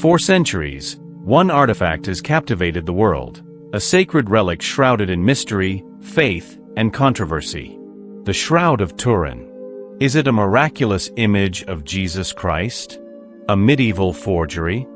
For centuries, one artifact has captivated the world, a sacred relic shrouded in mystery, faith, and controversy. The Shroud of Turin. Is it a miraculous image of Jesus Christ? A medieval forgery?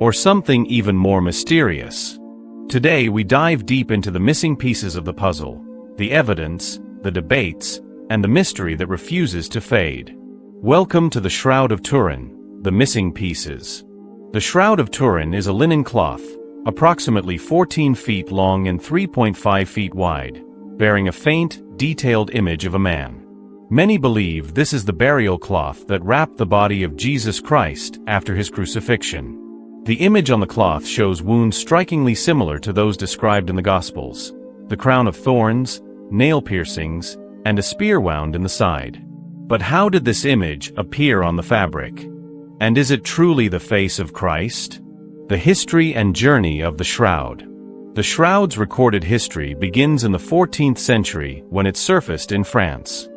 Or something even more mysterious? Today we dive deep into the missing pieces of the puzzle, the evidence, the debates, and the mystery that refuses to fade. Welcome to the Shroud of Turin, the missing pieces. The Shroud of Turin is a linen cloth, approximately 14 feet long and 3.5 feet wide, bearing a faint, detailed image of a man. Many believe this is the burial cloth that wrapped the body of Jesus Christ after his crucifixion. The image on the cloth shows wounds strikingly similar to those described in the Gospels: the crown of thorns, nail piercings, and a spear wound in the side. But how did this image appear on the fabric? And is it truly the face of Christ? The history and journey of the shroud. The shroud's recorded history begins in the 14th century when it surfaced in France.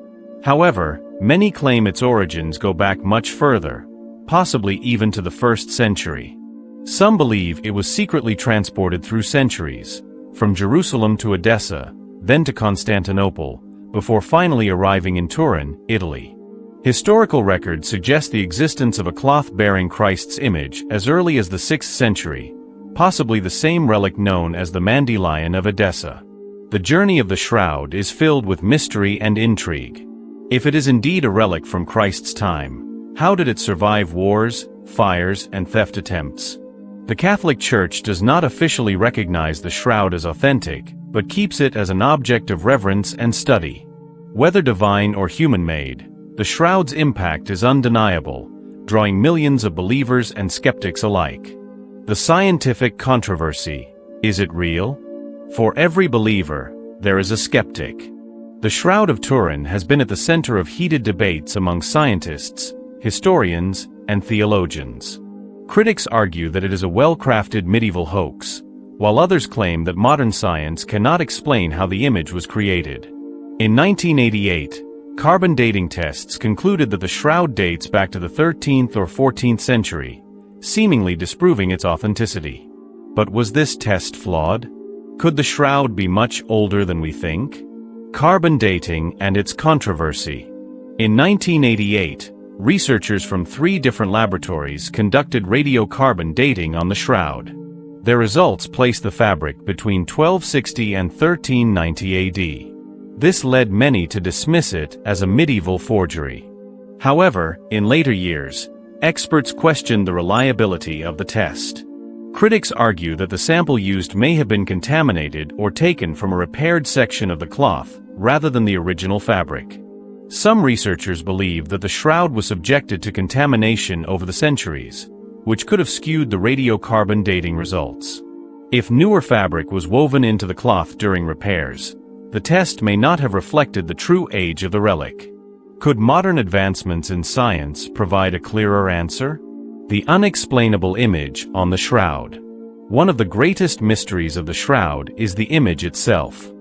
However, many claim its origins go back much further, possibly even to the 1st century. Some believe it was secretly transported through centuries, from Jerusalem to Edessa, then to Constantinople, before finally arriving in Turin, Italy. Historical records suggest the existence of a cloth bearing Christ's image as early as the 6th century, possibly the same relic known as the Dandelion of Edessa. The journey of the shroud is filled with mystery and intrigue. If it is indeed a relic from Christ's time, how did it survive wars, fires, and theft attempts? The Catholic Church does not officially recognize the shroud as authentic, but keeps it as an object of reverence and study. Whether divine or human-made, the shroud's impact is undeniable, drawing millions of believers and skeptics alike. The scientific controversy. Is it real? For every believer, there is a skeptic. The Shroud of Turin has been at the center of heated debates among scientists, historians, and theologians. Critics argue that it is a well-crafted medieval hoax, while others claim that modern science cannot explain how the image was created. In 1988, carbon dating tests concluded that the shroud dates back to the 13th or 14th century, seemingly disproving its authenticity. But was this test flawed? Could the shroud be much older than we think? Carbon dating and its controversy. In 1988, researchers from 3 different laboratories conducted radiocarbon dating on the shroud. Their results placed the fabric between 1260 and 1390 AD. This led many to dismiss it as a medieval forgery. However, in later years, experts questioned the reliability of the test. Critics argue that the sample used may have been contaminated or taken from a repaired section of the cloth, rather than the original fabric. Some researchers believe that the shroud was subjected to contamination over the centuries, which could have skewed the radiocarbon dating results. If newer fabric was woven into the cloth during repairs, the test may not have reflected the true age of the relic. Could modern advancements in science provide a clearer answer? The unexplainable image on the shroud. One of the greatest mysteries of the shroud is the image itself.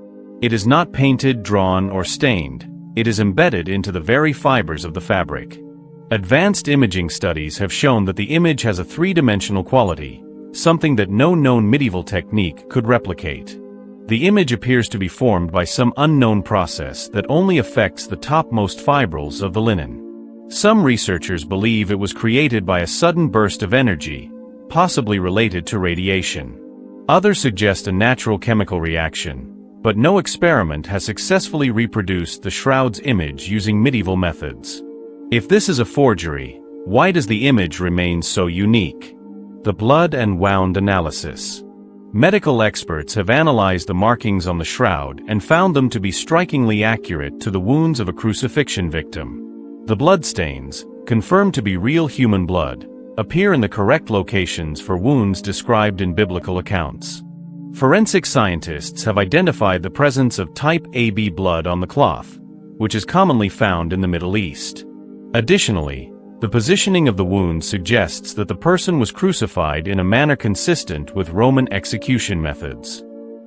It is not painted, drawn, or stained. It is embedded into the very fibers of the fabric. Advanced imaging studies have shown that the image has a 3-dimensional quality, something that no known medieval technique could replicate. The image appears to be formed by some unknown process that only affects the topmost fibrils of the linen. Some researchers believe it was created by a sudden burst of energy, possibly related to radiation. Others suggest a natural chemical reaction, but no experiment has successfully reproduced the shroud's image using medieval methods. If this is a forgery, why does the image remain so unique? The blood and wound analysis. Medical experts have analyzed the markings on the shroud and found them to be strikingly accurate to the wounds of a crucifixion victim. The bloodstains, confirmed to be real human blood, appear in the correct locations for wounds described in biblical accounts. Forensic scientists have identified the presence of type AB blood on the cloth, which is commonly found in the Middle East. Additionally, the positioning of the wound suggests that the person was crucified in a manner consistent with Roman execution methods.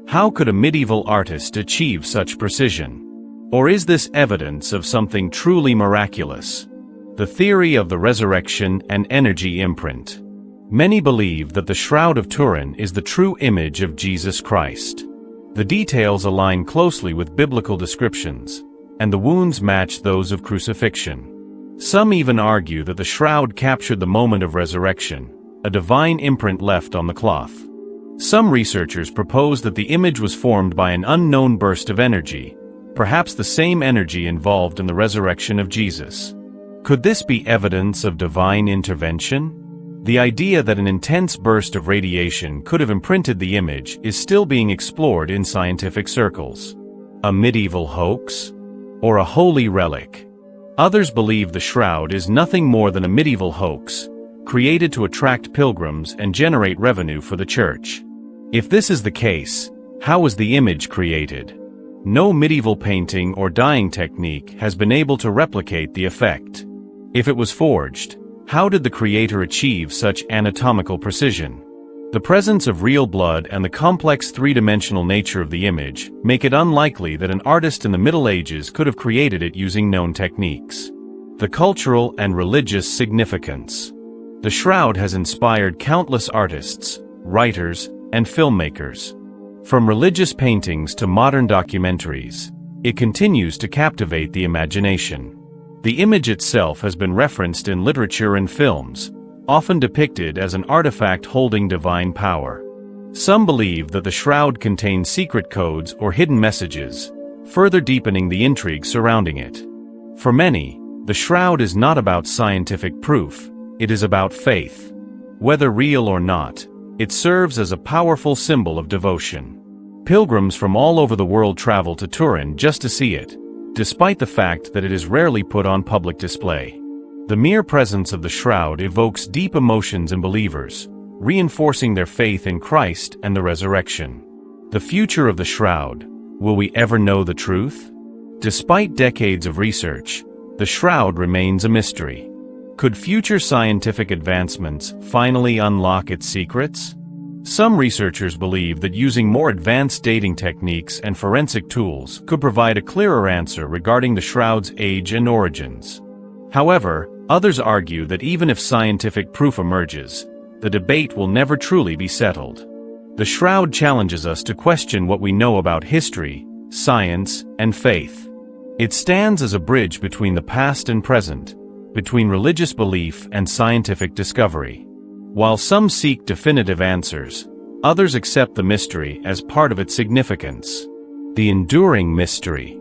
How could a medieval artist achieve such precision? Or is this evidence of something truly miraculous? The theory of the resurrection and energy imprint. Many believe that the Shroud of Turin is the true image of Jesus Christ. The details align closely with biblical descriptions, and the wounds match those of crucifixion. Some even argue that the shroud captured the moment of resurrection, a divine imprint left on the cloth. Some researchers propose that the image was formed by an unknown burst of energy, perhaps the same energy involved in the resurrection of Jesus. Could this be evidence of divine intervention? The idea that an intense burst of radiation could have imprinted the image is still being explored in scientific circles. A medieval hoax? Or a holy relic? Others believe the shroud is nothing more than a medieval hoax, created to attract pilgrims and generate revenue for the church. If this is the case, how was the image created? No medieval painting or dyeing technique has been able to replicate the effect. If it was forged, how did the creator achieve such anatomical precision? The presence of real blood and the complex three-dimensional nature of the image make it unlikely that an artist in the Middle Ages could have created it using known techniques. The cultural and religious significance. The shroud has inspired countless artists, writers, and filmmakers. From religious paintings to modern documentaries, it continues to captivate the imagination. The image itself has been referenced in literature and films, often depicted as an artifact holding divine power. Some believe that the shroud contains secret codes or hidden messages, further deepening the intrigue surrounding it. For many, the shroud is not about scientific proof, it is about faith. Whether real or not, it serves as a powerful symbol of devotion. Pilgrims from all over the world travel to Turin just to see it, despite the fact that it is rarely put on public display. The mere presence of the shroud evokes deep emotions in believers, reinforcing their faith in Christ and the resurrection. The future of the shroud. Will we ever know the truth? Despite decades of research, the shroud remains a mystery. Could future scientific advancements finally unlock its secrets? Some researchers believe that using more advanced dating techniques and forensic tools could provide a clearer answer regarding the shroud's age and origins. However, others argue that even if scientific proof emerges, the debate will never truly be settled. The shroud challenges us to question what we know about history, science, and faith. It stands as a bridge between the past and present, between religious belief and scientific discovery. While some seek definitive answers, others accept the mystery as part of its significance. The enduring mystery.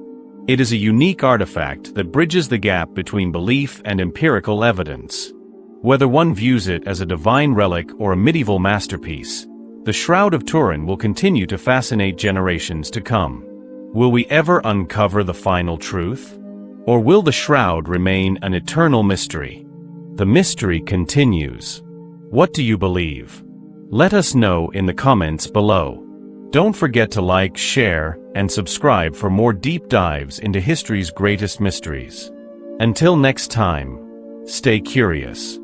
It is a unique artifact that bridges the gap between belief and empirical evidence. Whether one views it as a divine relic or a medieval masterpiece, the Shroud of Turin will continue to fascinate generations to come. Will we ever uncover the final truth? Or will the shroud remain an eternal mystery? The mystery continues. What do you believe? Let us know in the comments below. Don't forget to like, share, and subscribe for more deep dives into history's greatest mysteries. Until next time, stay curious.